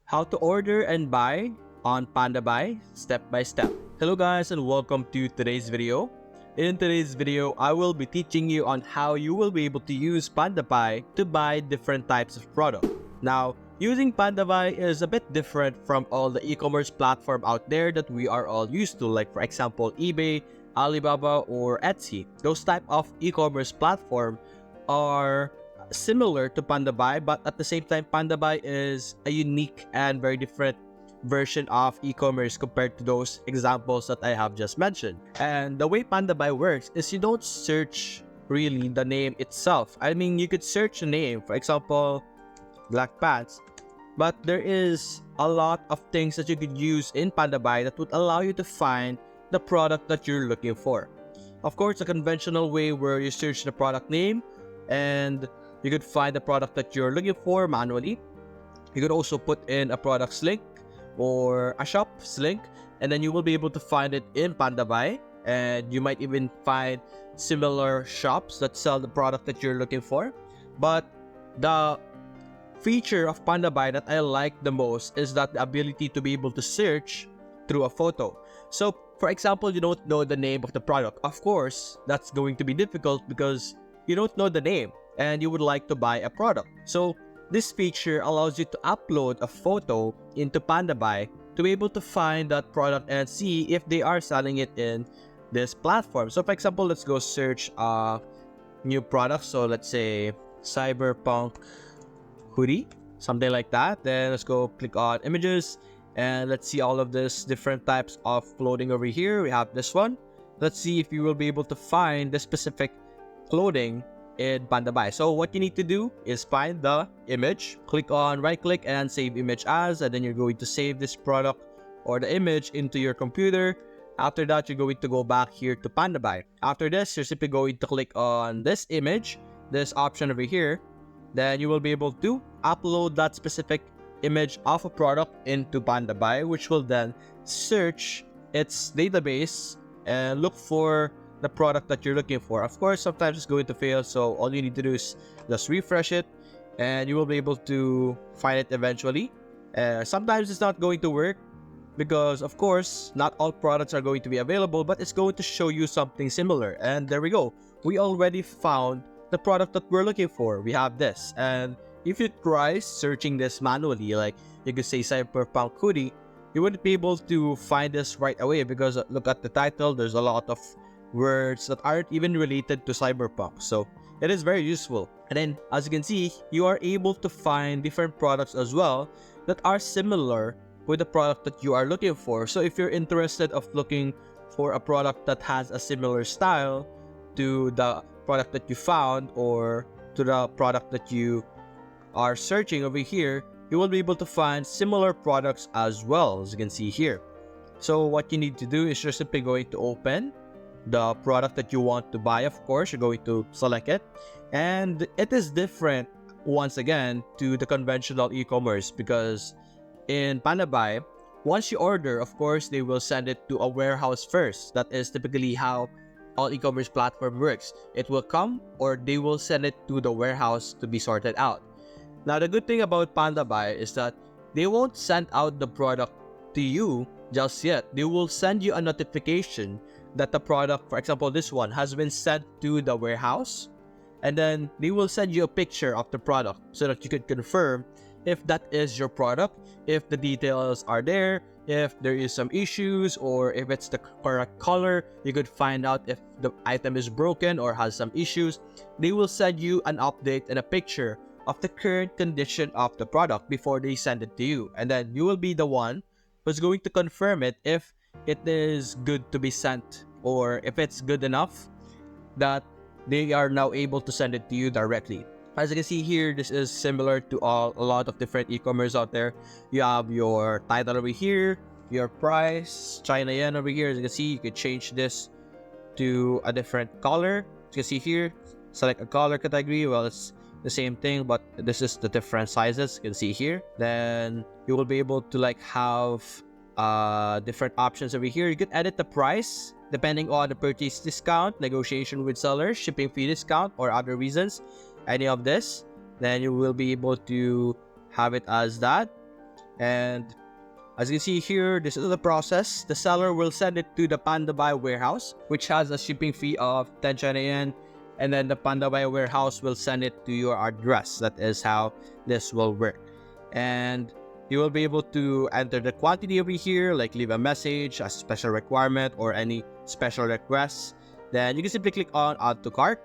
How to order and buy on Pandabuy step by step. Hello guys and welcome to today's video. In today's video, I will be teaching you on how you will be able to use Pandabuy to buy different types of product. Now, using Pandabuy is a bit different from all the e-commerce platform out there that we are all used to, like for example eBay, Alibaba, or Etsy. Those type of e-commerce platform are similar to Pandabuy, but at the same time, Pandabuy is a unique and very different version of e-commerce compared to those examples that I have just mentioned. And the way Pandabuy works is you don't search really the name itself. I mean, you could search a name, for example, black pants, but there is a lot of things that you could use in Pandabuy that would allow you to find the product that you're looking for. Of course, a conventional way where you search the product name and you could find the product that you're looking for manually. You could also put in a product's link or a shop's link, and then you will be able to find it in Pandabuy, and you might even find similar shops that sell the product that you're looking for. But the feature of Pandabuy that I like the most is that the ability to be able to search through a photo. So for example, you don't know the name of the product. Of course, that's going to be difficult because you don't know the name and you would like to buy a product. So this feature allows you to upload a photo into Pandabuy to be able to find that product and see if they are selling it in this platform. So for example, let's go search new products. So let's say cyberpunk hoodie, something like that. Then let's go click on images and let's see all of this different types of clothing over here. We have this one. Let's see if you will be able to find the specific clothing in Pandabuy. So what you need to do is find the image, click on right click and save image as, and then you're going to save this product or the image into your computer. After that, you're going to go back here to Pandabuy. After this, you're simply going to click on this image, this option over here. Then you will be able to upload that specific image of a product into Pandabuy, which will then search its database and look for the product that you're looking for. Of course, sometimes it's going to fail, so all you need to do is just refresh it and you will be able to find it eventually. Sometimes it's not going to work because of course not all products are going to be available, but it's going to show you something similar. And there we go, we already found the product that we're looking for. We have this, and if you try searching this manually, like you could say cyberpunk hoodie, you wouldn't be able to find this right away because look at the title, there's a lot of words that aren't even related to cyberpunk, so it is very useful. And then as you can see, you are able to find different products as well that are similar with the product that you are looking for. So if you're interested of looking for a product that has a similar style to the product that you found or to the product that you are searching over here, you will be able to find similar products as well, as you can see here. So what you need to do is you're simply going to open the product that you want to buy. Of course, you're going to select it, and it is different once again to the conventional e-commerce because in Pandabuy, once you order, of course they will send it to a warehouse first. That is typically how all e-commerce platform works. It will come or they will send it to the warehouse to be sorted out. Now the good thing about Pandabuy is that they won't send out the product to you just yet. They will send you a notification that the product, for example this one, has been sent to the warehouse, and then they will send you a picture of the product so that you can confirm if that is your product, if the details are there, if there is some issues, or if it's the correct color. You could find out if the item is broken or has some issues. They will send you an update and a picture of the current condition of the product before they send it to you, and then you will be the one who's going to confirm it if it is good to be sent or if it's good enough that they are now able to send it to you directly. As you can see here, this is similar to a lot of different e-commerce out there. You have your title over here, your price, China yen over here. As you can see, you can change this to a different color. As you can see here, select a color category. Well, it's the same thing, but this is the different sizes. You can see here. Then you will be able to like have different options over here. You can edit the price depending on the purchase discount, negotiation with sellers, shipping fee discount, or other reasons. Any of this, then you will be able to have it as that. And as you can see here, this is the process. The seller will send it to the Pandabuy warehouse, which has a shipping fee of 10 China yen. And then the Pandabuy warehouse will send it to your address. That is how this will work. And you will be able to enter the quantity over here, like leave a message, a special requirement, or any special requests. Then you can simply click on add to cart.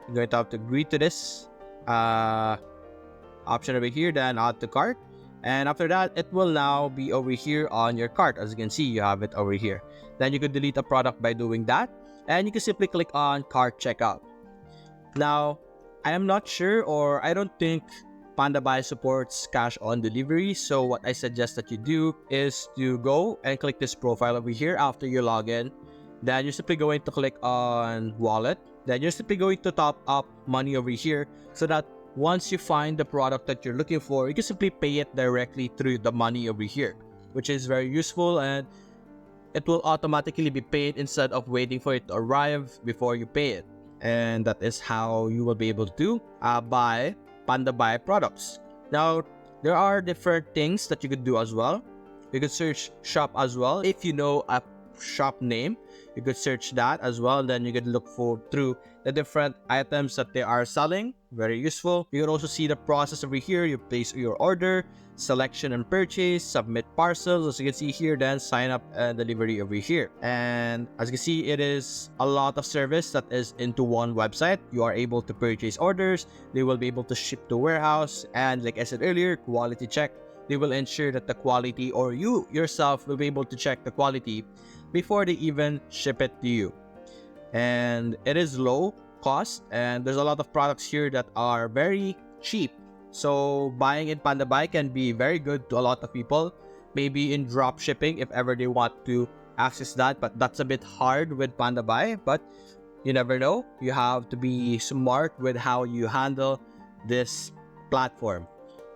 You're going to have to agree to this option over here, then add to cart. And after that, it will now be over here on your cart. As you can see, you have it over here. Then you could delete a product by doing that. And you can simply click on cart checkout. Now, I am not sure, or I don't think Pandabuy supports cash on delivery. So what I suggest that you do is to go and click this profile over here after you log in. Then you're simply going to click on wallet. Then you're simply going to top up money over here so that once you find the product that you're looking for, you can simply pay it directly through the money over here, which is very useful, and it will automatically be paid instead of waiting for it to arrive before you pay it. And that is how you will be able to buy Pandabuy products. Now, there are different things that you could do as well. You could search shop as well. If you know a shop name, you could search that as well. Then you could look through the different items that they are selling. Very useful. You can also see the process over here. You place your order, selection and purchase, submit parcels, as you can see here, then sign up and delivery over here. And as you can see, it is a lot of service that is into one website. You are able to purchase orders. They will be able to ship to warehouse, and like I said earlier, quality check. They will ensure that the quality, or you yourself will be able to check the quality before they even ship it to you. And it is low cost, and there's a lot of products here that are very cheap. So buying in Pandabuy can be very good to a lot of people. Maybe in drop shipping if ever they want to access that, but that's a bit hard with Pandabuy. But you never know. You have to be smart with how you handle this platform.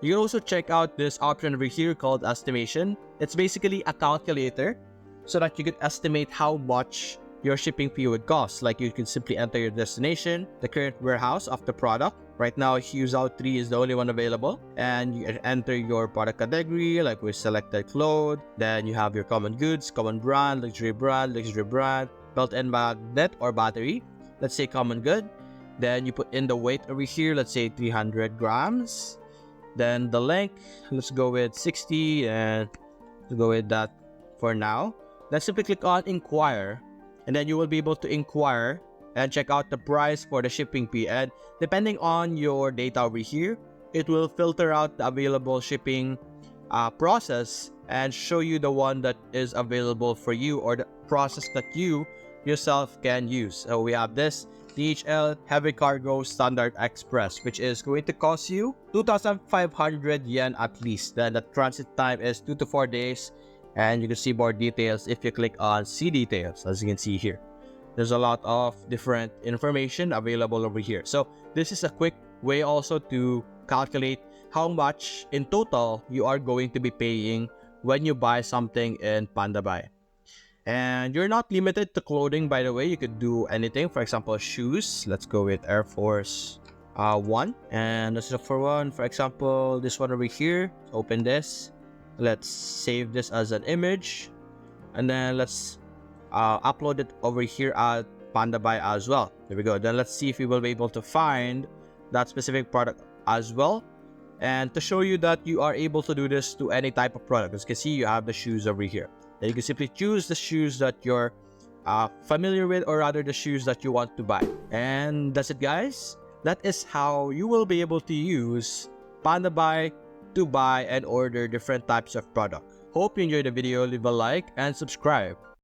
You can also check out this option over here called estimation. It's basically a calculator so that you can estimate how much your shipping fee would cost. Like, you can simply enter your destination, the current warehouse of the product. Right now, Hughes Out 3 is the only one available. And you enter your product category, like we selected clothes. Then you have your common goods, common brand, luxury brand, built-in magnet or battery. Let's say common good. Then you put in the weight over here, let's say 300 grams. Then the length, let's go with 60, and let's go with that for now. Then simply click on inquire, and then you will be able to inquire and check out the price for the shipping fee. And depending on your data over here, it will filter out the available shipping process and show you the one that is available for you, or the process that you yourself can use. So we have this DHL Heavy Cargo Standard Express, which is going to cost you 2,500 yen at least. Then the transit time is 2 to 4 days. And you can see more details if you click on see details. As you can see here, there's a lot of different information available over here. So this is a quick way also to calculate how much in total you are going to be paying when you buy something in Pandabuy. And you're not limited to clothing, by the way. You could do anything. For example, shoes. Let's go with Air Force 1. And let's look for one. For example, this one over here. Open this. Let's save this as an image. And then let's upload it over here at Pandabuy as well. There we go. Then let's see if we will be able to find that specific product as well. And to show you that you are able to do this to any type of product. As you can see, you have the shoes over here. Then you can simply choose the shoes that you're familiar with, or rather the shoes that you want to buy. And that's it, guys. That is how you will be able to use Pandabuy to buy and order different types of product. Hope you enjoyed the video. Leave a like and subscribe.